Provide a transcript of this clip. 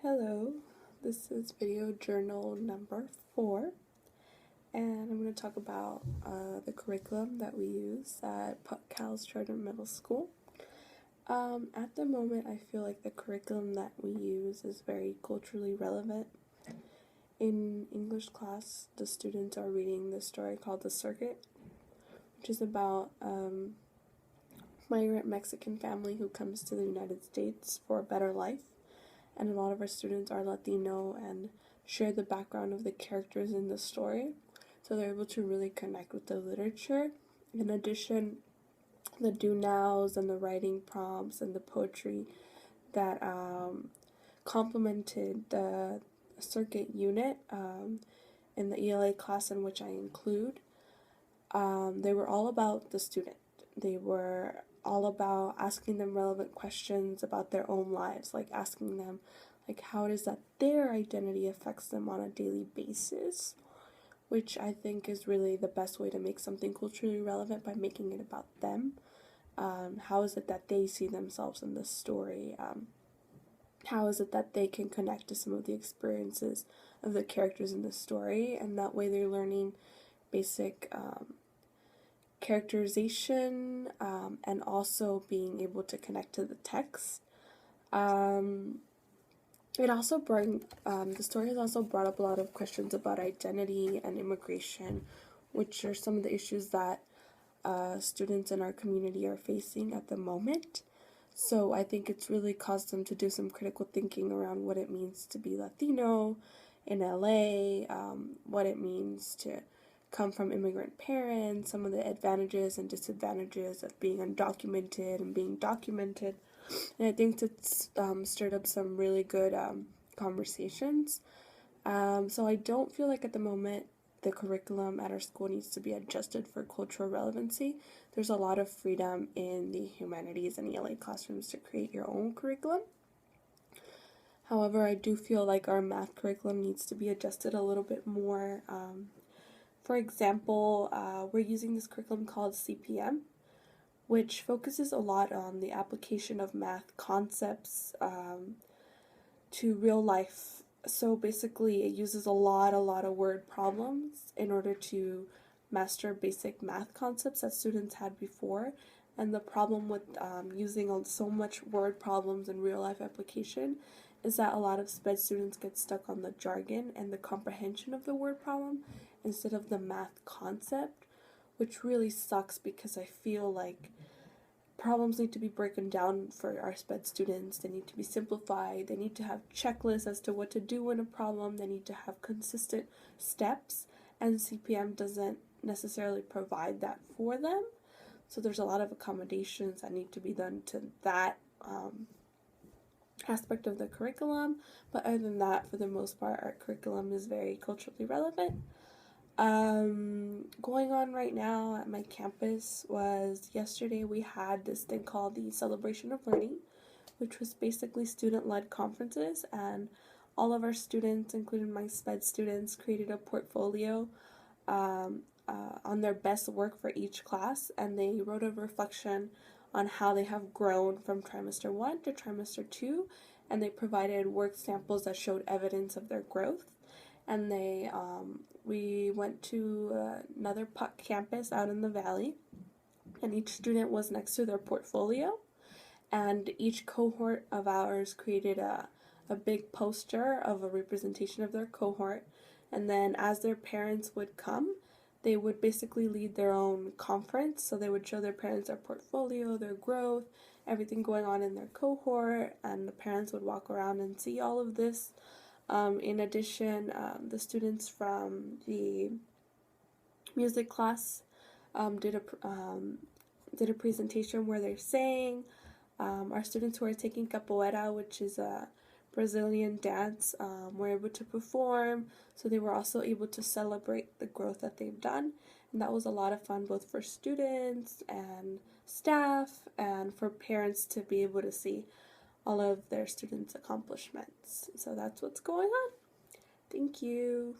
Hello, this is video journal number 4, and I'm going to talk about the curriculum that we use at Cal's Charter Middle School. At the moment, I feel like the curriculum that we use is very culturally relevant. In English class, the students are reading this story called The Circuit, which is about a migrant Mexican family who comes to the United States for a better life. And a lot of our students are Latino and share the background of the characters in the story, so they're able to really connect with the literature. In addition, the do-nows and the writing prompts and the poetry that complemented the circuit unit in the ELA class in which I include, they were all about the student. They were all about asking them relevant questions about their own lives, like asking them how it is that their identity affects them on a daily basis, which I think is really the best way to make something culturally relevant, by making it about them. How is it that they see themselves in the story? How is it that they can connect to some of the experiences of the characters in the story, and that way they're learning basic characterization, and also being able to connect to the text. The story has also brought up a lot of questions about identity and immigration, which are some of the issues that students in our community are facing at the moment. So I think it's really caused them to do some critical thinking around what it means to be Latino in LA, what it means to come from immigrant parents, some of the advantages and disadvantages of being undocumented and being documented. And I think it's stirred up some really good conversations. So I don't feel like at the moment the curriculum at our school needs to be adjusted for cultural relevancy. There's a lot of freedom in the humanities and ELA classrooms to create your own curriculum. However, I do feel like our math curriculum needs to be adjusted a little bit more. For example, we're using this curriculum called CPM, which focuses a lot on the application of math concepts to real life. So basically, it uses a lot of word problems in order to master basic math concepts that students had before. And the problem with using so much word problems in real life application is that a lot of SPED students get stuck on the jargon and the comprehension of the word problem instead of the math concept, which really sucks, because I feel like problems need to be broken down for our SPED students. They need to be simplified. They need to have checklists as to what to do in a problem. They need to have consistent steps, and CPM doesn't necessarily provide that for them. So there's a lot of accommodations that need to be done to that aspect of the curriculum. But other than that, for the most part, our curriculum is very culturally relevant. Going on right now at my campus was yesterday we had this thing called the Celebration of Learning, which was basically student-led conferences, and all of our students, including my SPED students, created a portfolio on their best work for each class, and they wrote a reflection on how they have grown from trimester 1 to trimester 2, and they provided work samples that showed evidence of their growth. And we went to another Puck campus out in the valley, and each student was next to their portfolio, and each cohort of ours created a big poster of a representation of their cohort, and then as their parents would come, they would basically lead their own conference. So they would show their parents their portfolio, their growth, everything going on in their cohort, and the parents would walk around and see all of this. In addition, the students from the music class did a presentation where they're sang. Our students who are taking capoeira, which is a Brazilian dance, were able to perform, so they were also able to celebrate the growth that they've done, and that was a lot of fun, both for students and staff, and for parents to be able to see all of their students' accomplishments. So that's what's going on. Thank you.